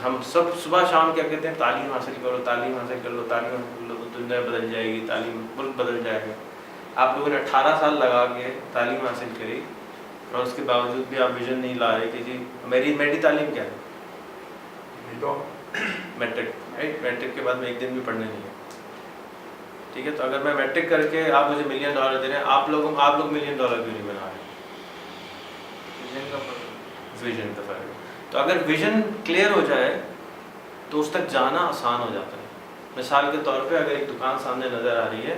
ہم سب صبح شام کیا کہتے ہیں؟ تعلیم حاصل کرو، تعلیم حاصل کر لو، تعلیم حاصل کر لو تو دنیا بدل جائے گی، تعلیم ملک بدل جائے گا. آپ لوگوں نے 18 سال لگا کے تعلیم حاصل کری اور اس کے باوجود بھی آپ ویژن نہیں لا رہے کہ جی میری تعلیم کیا ہے؟ میٹرک. رائٹ، میٹرک کے بعد میں ایک دن بھی پڑھنے نہیں ہے. ٹھیک ہے، تو اگر میں میٹرک کر کے آپ مجھے $1 ملین دے رہے ہیں، آپ لوگ $1 ملین کیوں نہیں بنا رہے؟ ویژن کا فرق ہے. تو اگر ویژن کلیئر ہو جائے تو اس تک جانا آسان ہو جاتا ہے. مثال کے طور پہ اگر ایک دکان سامنے نظر آ رہی ہے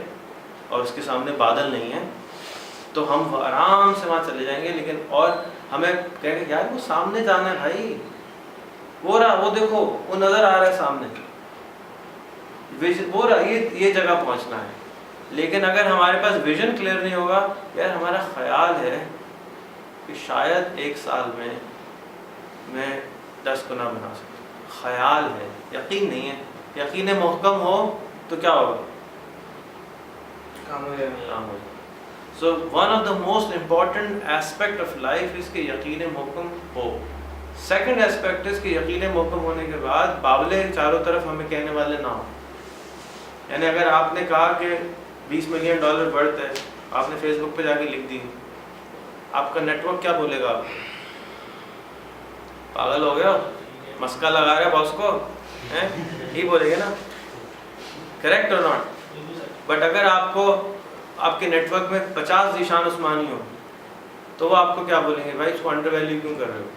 اور اس کے سامنے بادل نہیں ہے تو ہم آرام سے وہاں چلے جائیں گے، لیکن اور ہمیں کہیں گے یار وہ سامنے جانا ہے بھائی، وہ رہا، وہ دیکھو وہ نظر آ رہا ہے سامنے، وہ رہا، یہ جگہ پہنچنا ہے. لیکن اگر ہمارے پاس ویژن کلیئر نہیں ہوگا، یار ہمارا خیال ہے کہ شاید 1 سال میں 10 گنا بنا سکتا، خیال ہے، یقین نہیں ہے. یقین محکم ہو تو کیا ہوگا؟ کام ہو جائے. So one of the most important aspect of life is کہ یقین محکم ہو. سیکنڈ ایسپیکٹ از کہ یقین محکم ہونے کے بعد باولے چاروں طرف ہمیں کہنے والے نہ ہوں. یعنی اگر آپ نے کہا کہ $20 ملین ورتھ ہے، آپ نے فیس بک پہ جا کے لکھ دی، آپ کا نیٹ ورک کیا بولے گا؟ پاگل ہو گیا، مسکا لگا رہا ہے باس کو، یہی بولے گا نا. کریکٹ اور ناٹ؟ بٹ اگر آپ کو آپ کے نیٹ ورک میں 50 ذیشان عثمانی ہو تو وہ آپ کو کیا بولیں گے؟ بھائی اس کو انڈر ویلیو کیوں کر رہے ہو؟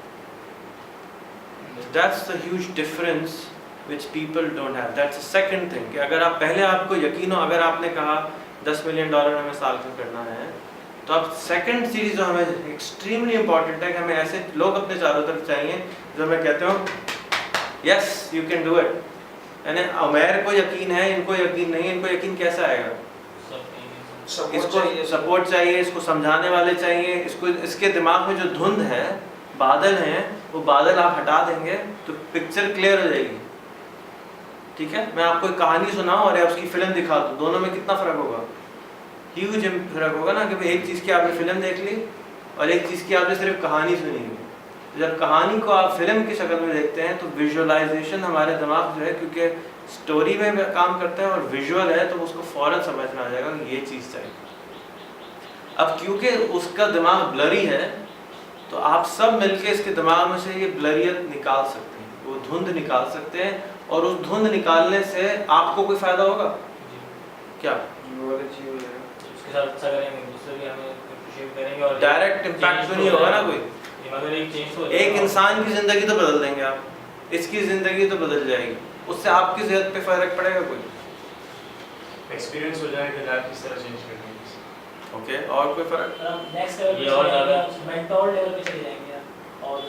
That's the huge difference which people don't have. That's the second thing کہ اگر آپ پہلے آپ کو یقین ہو، اگر آپ نے کہا $10 ملین ہمیں سال میں کرنا ہے، تو اب سیکنڈ چیز جو ہمیں ایکسٹریملی امپورٹنٹ ہے کہ ہمیں ایسے لوگ اپنے چاروں طرف چاہیے جو میں کہتا ہوں yes you can do it. یعنی عمیر کو یقین ہے، ان کو یقین نہیں. ان کو یقین کیسے آئے گا؟ اس کو سپورٹ چاہیے، اس کو سمجھانے والے چاہیے، اس کے دماغ میں جو دھند ہے، بادل ہیں، وہ بادل آپ ہٹا دیں گے تو پکچر کلیئر ہو جائے گی. ٹھیک ہے، میں آپ کو ایک کہانی سناؤں اور اس کی فلم دکھا دوں، دونوں میں کتنا فرق ہوگا؟ ہیوج فرق ہوگا نا. کہ ایک چیز کی آپ نے فلم دیکھ لی اور ایک چیز کی آپ نے صرف کہانی سنی ہوئی. جب کہانی کو آپ فلم کی شکل میں دیکھتے ہیں تو ویژولائزیشن ہمارے دماغ جو ہے، کیونکہ سٹوری میں کام کرتا ہے اور ویژول ہے، تو اس کو فوراً سمجھ میں آ جائے گا کہ یہ چیز چاہیے. اب کیونکہ اس کا دماغ بلری ہے تو آپ سب مل کے اس کے دماغ میں سے یہ بلریت نکال سکتے ہیں، وہ دھند نکال سکتے ہیں. اور اس دھند نکالنے سے آپ کو کوئی فائدہ ہوگا کیا؟ ڈائریکٹ امپیکٹ تو نہیں ہوگا نا کوئی. ایک انسان کی زندگی تو بدل دیں گے آپ، اس کی زندگی تو بدل جائے گی، اس سے آپ کی صحت پہ فرق پڑے گا کوئی؟ ایکسپیرینس ہو جائے کہ آپ کس طرح چینج کریں گے. اوکے، اور کوئی فرق؟ مینٹور لیول پہ چلے جائیں گے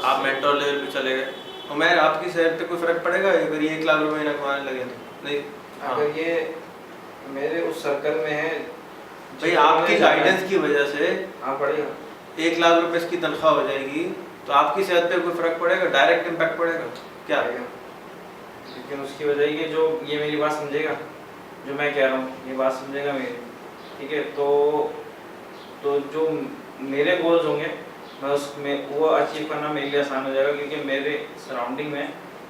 آپ مینٹور لیول پہ چلے گئے. عمیر آپ کی صحت پہ کوئی فرق پڑے گا اگر یہ 1 لاکھ روپے مہینہ کمانے لگے تو؟ نہیں. اگر یہ میرے اس سرکل میں ہے بھائی، آپ کی گائیڈنس کی وجہ سے پڑے گا 1 لاکھ روپے اس کی تنخواہ ہو جائے گی تو آپ کی صحت پہ کوئی فرق پڑے گا؟ ڈائریکٹ امپیکٹ پڑے گا کیا؟ لیکن اس کی وجہ یہ جو یہ میری بات سمجھے گا، جو میں کہہ رہا ہوں یہ بات سمجھے گا میری. ٹھیک ہے، تو جو میرے گولز ہوں گے میں اس میں وہ اچیو کرنا میرے لیے آسان ہو جائے گا، کیونکہ میرے سراؤنڈنگ میں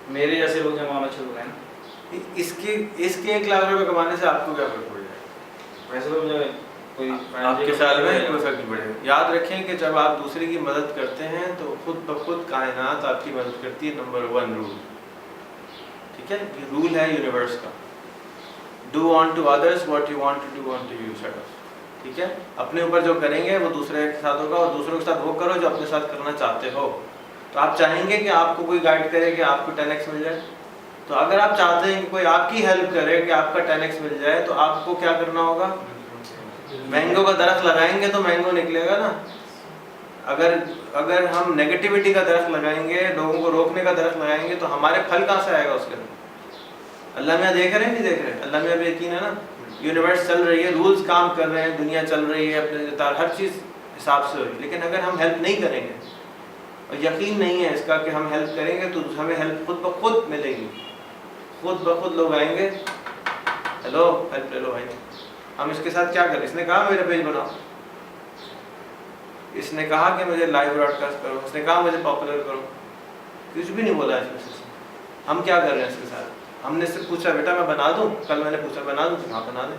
میرے جیسے لوگ جمع ہونا شروع کریں نا. اس کے 1 لاکھ روپے کمانے سے آپ کو کیا فرق پڑ جائے گا؟ ویسے تو مجھے کوئی آپ کے خیال میں کوئی فرق نہیں پڑے گا. یاد رکھیں کہ جب آپ دوسرے کی مدد کرتے ہیں تو خود بخود کائنات آپ کی مدد کرتی ہے. نمبر 1 رول، ٹھیک ہے، یہ رول ہے یونیورس کا. Do unto others what you want to do unto yourself. ٹھیک ہے، اپنے اوپر جو کریں گے وہ دوسرے کے ساتھ ہوگا، اور دوسروں کے ساتھ وہ کرو جو اپنے ساتھ کرنا چاہتے ہو. تو آپ چاہیں گے کہ آپ کو کوئی گائیڈ کرے کہ آپ کو 10x مل جائے. تو اگر آپ چاہتے ہیں کہ کوئی آپ کی ہیلپ کرے کہ آپ کا 10x مل جائے تو آپ کو کیا کرنا ہوگا؟ مینگو کا درخت لگائیں گے تو مینگو نکلے گا نا. اگر ہم نیگیٹیوٹی کا درخت لگائیں گے، لوگوں کو روکنے کا درخت لگائیں گے، تو ہمارے پھل کہاں سے آئے گا اس کے اندر؟ اللہ میاں دیکھ رہے ہیں نہیں دیکھ رہے؟ اللہ میاں بھی یقین ہے نا. یونیورس چل رہی ہے، رولز کام کر رہے ہیں، دنیا چل رہی ہے اپنے ہر چیز حساب سے ہو رہی ہے. لیکن اگر ہم ہیلپ نہیں کریں گے اور یقین نہیں ہے اس کا کہ ہم ہیلپ کریں گے تو ہمیں ہیلپ خود بخود ملے گی. خود بخود لوگ آئیں گے، ہیلو ہیلپ لے لو بھائی. ہم اس کے ساتھ کیا کریں؟ اس نے کہا میرا پیج بناؤ، اس نے کہا کہ مجھے لائیو براڈ کاسٹ کرو، اس نے کہا مجھے پاپولر کرو. کچھ بھی نہیں بولا اس میں. ہم کیا کر رہے ہیں اس کے ساتھ؟ ہم نے اس سے پوچھا بیٹا میں بنا دوں، کل میں نے پوچھا بنا دوں، ہاں بنا دیں،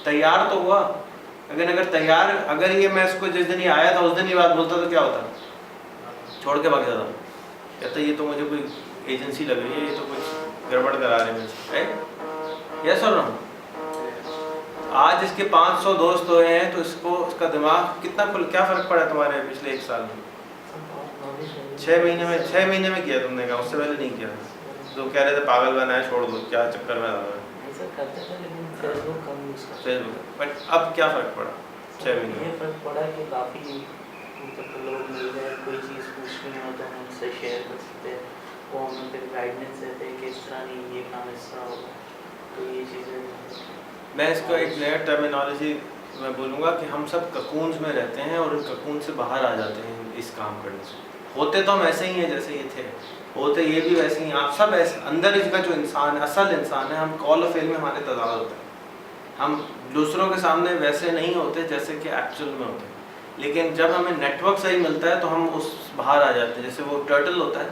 تیار تو ہوا. اگر تیار، اگر یہ میں اس کو جس دن یہ آیا تھا اس دن یہ بات بولتا تو کیا ہوتا؟ چھوڑ کے بھاگ جاتا. کہتا یہ تو مجھے کوئی ایجنسی لگ رہی ہے، یہ تو کچھ گڑبڑ کرا رہے ہیں مجھے. یس اور نو؟ آج اس کے 500 دوست ہوئے ہیں تو اس کا دماغ کتنا کیا فرق پڑا تمہارے پچھلے 1 سال میں؟ 6 مہینے میں کیا تم نے کہا، اس سے پہلے نہیں کیا. تو کہہ رہے تھے پاگل بنا ہے، چھوڑ دو، کیا چکر میں آ رہا ہے فیس بک. بٹ اب کیا فرق پڑا 6 مہینے میں؟ یہ فرق پڑا کہ کافی مطلب لوگ مل گئے، کوئی چیز پوچھنی ہو تو ہم ان سے شیئر کر سکتے ہیں، وہ ہمیں پھر گائیڈنس دیتے ہیں کہ اس طرح نہیں، یہ کام اس طرح ہوگا. تو یہ چیزیں میں اس کو ایک نیا ٹرمینالوجی میں بولوں گا کہ ہم سب ککونز میں رہتے ہیں اور ان ککون سے باہر آ جاتے ہیں اس کام کرنے سے. ہوتے تو ہم ایسے ہی ہیں جیسے یہ تھے، ہوتے یہ بھی ویسے ہی. آپ سب ایسے اندر اس کا جو انسان ہے، اصل انسان ہے، ہم کال آف فیل میں ہمارے تضاد ہوتا ہے. ہم دوسروں کے سامنے ویسے نہیں ہوتے جیسے کہ ایکچوئل میں ہوتے ہیں. لیکن جب ہمیں نیٹ ورک صحیح ملتا ہے تو ہم اس باہر آ جاتے ہیں. جیسے وہ ٹرٹل ہوتا ہے،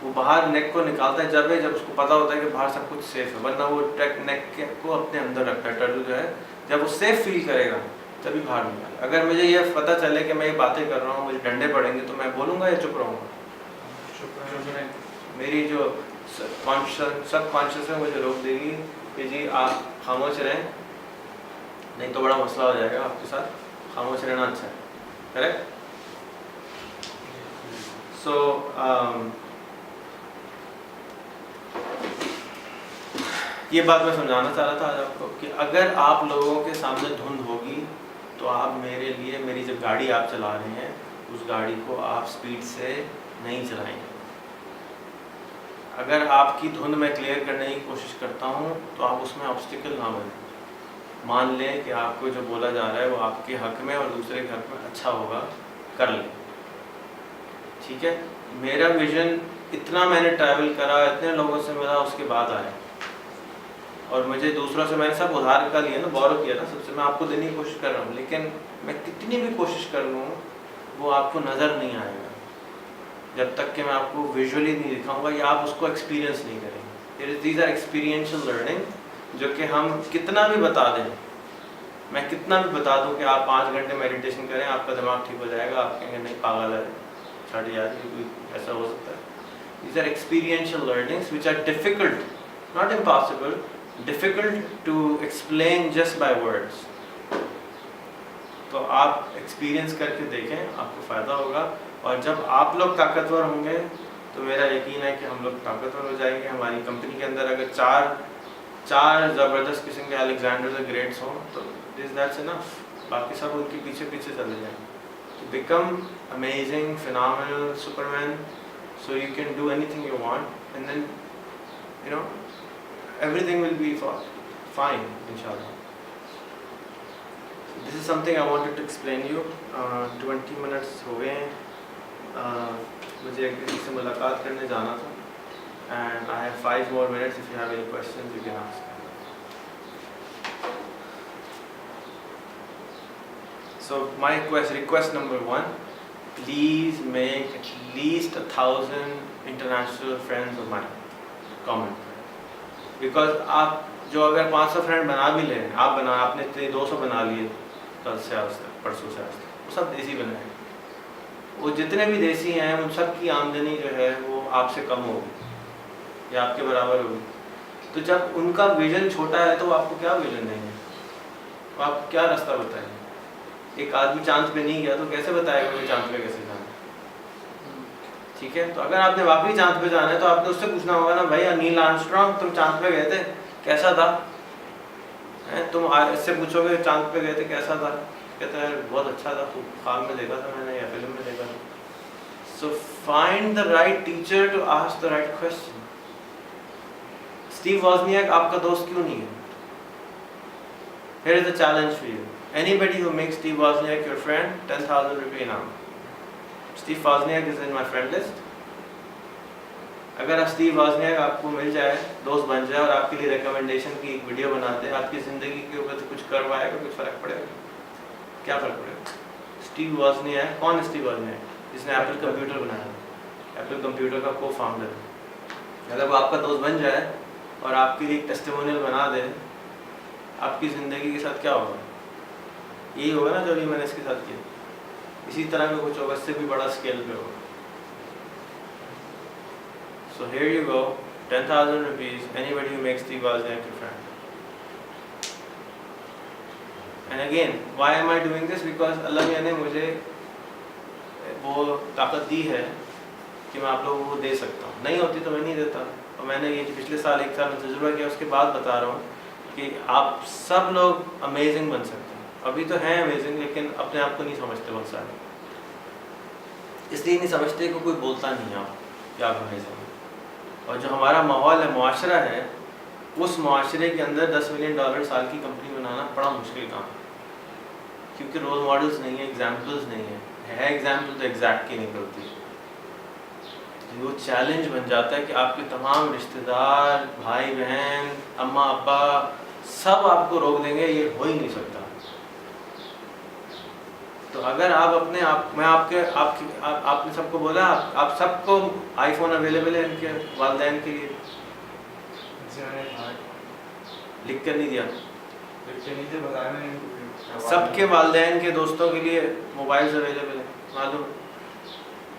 وہ باہر نیک کو نکالتا ہے جب اس کو پتہ ہوتا ہے کہ باہر سب کچھ سیف ہے، ورنہ وہ نیک کو اپنے اندر رکھتا ہے. ٹرٹل جو ہے جب وہ سیف فیل کرے گا تبھی باہر نکالے. اگر مجھے یہ پتہ چلے کہ میں یہ باتیں کر رہا ہوں، مجھے ڈنڈے پڑیں گے، تو میں بولوں گا یا چپ رہوں گا؟ میری جو سب کانشیس ہے مجھے روک دے گی کہ جی آپ خاموش رہیں، نہیں تو بڑا مسئلہ ہو جائے گا آپ کے ساتھ. خاموش رہنا اچھا ہے. کریکٹ؟ سو یہ بات میں سمجھانا چاہ رہا تھا آج آپ کو کہ اگر آپ لوگوں کے سامنے دھند ہوگی تو آپ میرے لیے، میری جو گاڑی آپ چلا رہے ہیں اس گاڑی کو آپ سپیڈ سے نہیں چلائیں گے. اگر آپ کی دھند میں کلیئر کرنے کی کوشش کرتا ہوں تو آپ اس میں آبسٹیکل نہ بنیں. مان لیں کہ آپ کو جو بولا جا رہا ہے وہ آپ کے حق میں اور دوسرے کے حق میں اچھا ہوگا، کر لیں. ٹھیک ہے؟ میرا ویژن اتنا میں نے ٹریول کرا، اتنے لوگوں سے ملا، اس کے بعد آیا. اور مجھے دوسروں سے میں نے سب ادھار کا لیا نا، بورو کیا نا سب سے. میں آپ کو دینے کی کوشش کر رہا ہوں، لیکن میں کتنی بھی کوشش کر لوں وہ آپ کو نظر نہیں آئے گا جب تک کہ میں آپ کو ویژولی نہیں دکھاؤں گا یا آپ اس کو ایکسپیرینس نہیں کریں گے. دیز آر ایکسپیرینشیل لرننگ، جو کہ ہم کتنا بھی بتا دیں، میں کتنا بھی بتا دوں کہ آپ 5 گھنٹے میڈیٹیشن کریں آپ کا دماغ ٹھیک ہو جائے گا، آپ کہیں گے نہیں پاگل ہے، چھٹ یار کوئی ایسا ہو سکتا ہے. These are experiential learnings which are difficult, not impossible, difficult to explain just by words. تو آپ ایکسپیرینس کر کے دیکھیں، آپ کو فائدہ ہوگا. اور جب آپ لوگ طاقتور ہوں گے تو میرا یقین ہے کہ ہم لوگ طاقتور ہو جائیں گے. ہماری کمپنی کے اندر اگر چار زبردست قسم کے الیگزینڈر دا گریٹس ہوں تو دیٹس انف. باقی سب ان کے پیچھے پیچھے چلے جائیں. تو become amazing, phenomenal, superman, so you can do anything you want and then you know everything will be fine انشاءاللہ. This is something I wanted to explain you. 20 minutes ہو گئے ہیں. مجھے ایک کسی سے ملاقات کرنے جانا تھا. And I have 5 more minutes. If you have any questions, you can ask. So my request number 1, please make at least 1,000 international friends of mine. Comment. Because آپ جو اگر 500 فرینڈ بنا بھی لیں، آپ نے 200 بنا لیے کل سے آج تک، پرسوں سے آج تک، وہ سب دیسی بنائیں. وہ جتنے بھی دیسی ہیں ان سب کی آمدنی جو ہے وہ آپ سے کم ہوگی یا آپ کے برابر ہوگی. تو جب ان کا ویژن چھوٹا ہے تو وہ آپ کو کیا ویژن دیں گے؟ وہ آپ کو کیا راستہ بتائیں گے؟ ایک آدمی چاند پہ نہیں گیا تو کیسے بتائے گا کہ چاند پہ کیسے جانا؟ ٹھیک ہے؟ تو اگر آپ نے واقعی چاند پہ جانا ہے تو آپ نے اس سے پوچھنا ہوگا نا، بھائی نیل آرمسٹرانگ تم چاند پہ گئے تھے کیسا تھا؟ تم اس سے پوچھو گے چاند پہ گئے تھے کیسا تھا، کہتا ہے بہت اچھا تھا، خواب میں دیکھا تھا میں نے یا فلم میں دیکھا تھا. So find the right teacher to ask the right question. Steve Wozniak آپ کا دوست کیوں نہیں ہے؟ Here is the challenge for you. Anybody who makes Steve Wozniak your friend, 10,000 rupee inam. Steve Wozniak is in my friend list. اگر آپ Steve Wozniak آپ کو مل جائے، دوست بن جائے اور آپ کے لیے ریکمنڈیشن کی ایک ویڈیو بنا دے، آپ کی زندگی کے اوپر تو کچھ کروائے گا، کچھ فرق پڑے گا؟ کیا فرق پڑے گا؟ اسٹیو وازنیاک کون ہے؟ اسٹیو وازنیاک جس نے ایپل کمپیوٹر بنایا، ایپل کمپیوٹر کا کو فاؤنڈر. اگر وہ آپ کا دوست بن جائے اور آپ کے لیے ایک ٹیسٹیمونیل بنا دے، آپ کی زندگی کے ساتھ کیا ہوگا؟ یہی ہوگا نا جو ابھی میں نے اس کے ساتھ کیا، اسی طرح کا کچھ ہوگا، اس سے بھی بڑا اسکیل پہ ہوگا. So here you go, 10,000 rupees, anybody who makes the Waldain your friend. And again, why am I doing this? Because اللہ میاں نے مجھے وہ طاقت دی ہے کہ میں آپ لوگوں کو دے سکتا ہوں. نہیں ہوتی تو میں نہیں دیتا. اور میں نے یہ پچھلے سال 1 سال میں تجربہ کیا، اس کے بعد بتا رہا ہوں کہ آپ سب لوگ امیزنگ بن سکتے ہیں. ابھی تو ہیں امیزنگ، لیکن اپنے آپ کو نہیں سمجھتے بہت سارے. اس لیے نہیں سمجھتے کہ کوئی بولتا نہیں آپ کہ آپ امیزنگ ہیں. اور جو ہمارا ماحول ہے، معاشرہ ہے، اس معاشرے کے اندر $10 ملین سال کی کمپنی بنانا بڑا مشکل کام ہے، کیونکہ رول ماڈلز نہیں ہیں، ایگزامپلز نہیں ہیں. ہے ایگزامپل تو ایگزیکٹ کی نکلتی. وہ چیلنج بن جاتا ہے کہ آپ کے تمام رشتہ دار، بھائی بہن، اماں ابا سب آپ کو روک دیں گے، یہ ہو ہی نہیں سکتا. تو اگر آپ اپنے میں آپ نے سب کو بولا آپ سب کو آئی فون اویلیبل ہے ان کے والدین کے لیے؟ لکھ کر نہیں دیا؟ سب کے والدین کے دوستوں کے لیے موبائلز اویلیبل ہیں؟ معلوم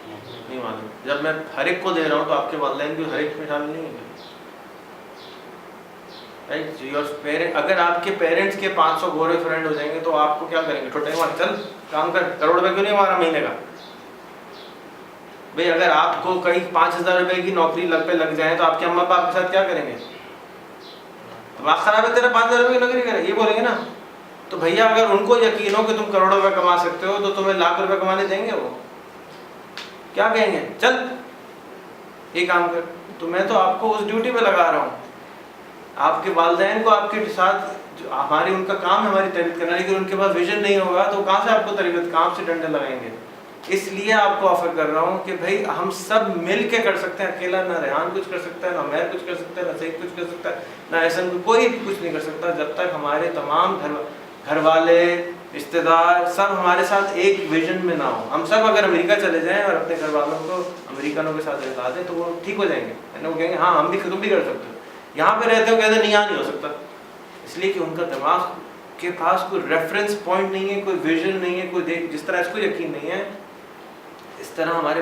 نہیں معلوم. جب میں ہر ایک کو دے رہا ہوں تو آپ کے والدین بھی ہر ایک میں شامل نہیں ہیں. اگر آپ کے پیرنٹس کے 500 گورے فرینڈ ہو جائیں گے تو آپ کو کیا کریں گے؟ ٹھوٹے مار چل کام کر، کروڑ روپے کیوں نہیں ہمارا مہینے کا؟ بھئی اگر آپ کو کئی 5,000 روپے کی نوکری لگ جائیں تو آپ کے اماں باپ کے ساتھ کیا کریں گے؟ دماغ خراب ہے تیرا، 5,000 روپے کی نوکری کرے، یہ بولیں گے نا. تو بھیا اگر ان کو یقین ہو کہ تم کروڑوں روپے کما سکتے ہو تو تمہیں لاکھ روپے کمانے دیں گے؟ وہ کیا کہیں گے؟ چل یہ کام کر. تو میں تو آپ کو اس ڈیوٹی پہ لگا رہا ہوں. آپ کے والدین کو آپ کے ساتھ ہماری ان کا کام ہے ہماری تربیت کرنا، لیکن ان کے پاس ویژن نہیں ہوگا تو کہاں سے آپ کو تربیت، کام سے ڈنڈے لگائیں گے. اس لیے آپ کو آفر کر رہا ہوں کہ بھائی ہم سب مل کے کر سکتے ہیں. اکیلا نہ ریحان کچھ کر سکتا ہے، نہ عمیر کچھ کر سکتا ہے، نہ سعید کچھ کر سکتا ہے، نہ احسن کوئی بھی کچھ نہیں کر سکتا جب تک ہمارے تمام گھر والے، رشتے دار سب ہمارے ساتھ ایک ویژن میں نہ ہوں. ہم سب اگر امریکہ چلے جائیں اور اپنے گھر والوں کو امریکنوں کے ساتھ رہا دیں تو وہ ٹھیک ہو جائیں گے. وہ کہیں گے ہاں ہم بھی، تم بھی کر سکتے ہو. یہاں پہ رہتے ہو کہتے نہیں یہاں نہیں ہو سکتا، اس لیے کہ ان کا دماغ کے پاس کوئی ریفرنس پوائنٹ نہیں ہے، کوئی ویژن نہیں ہے، کوئی جس طرح اس کو یقین نہیں ہے اس طرح ہمارے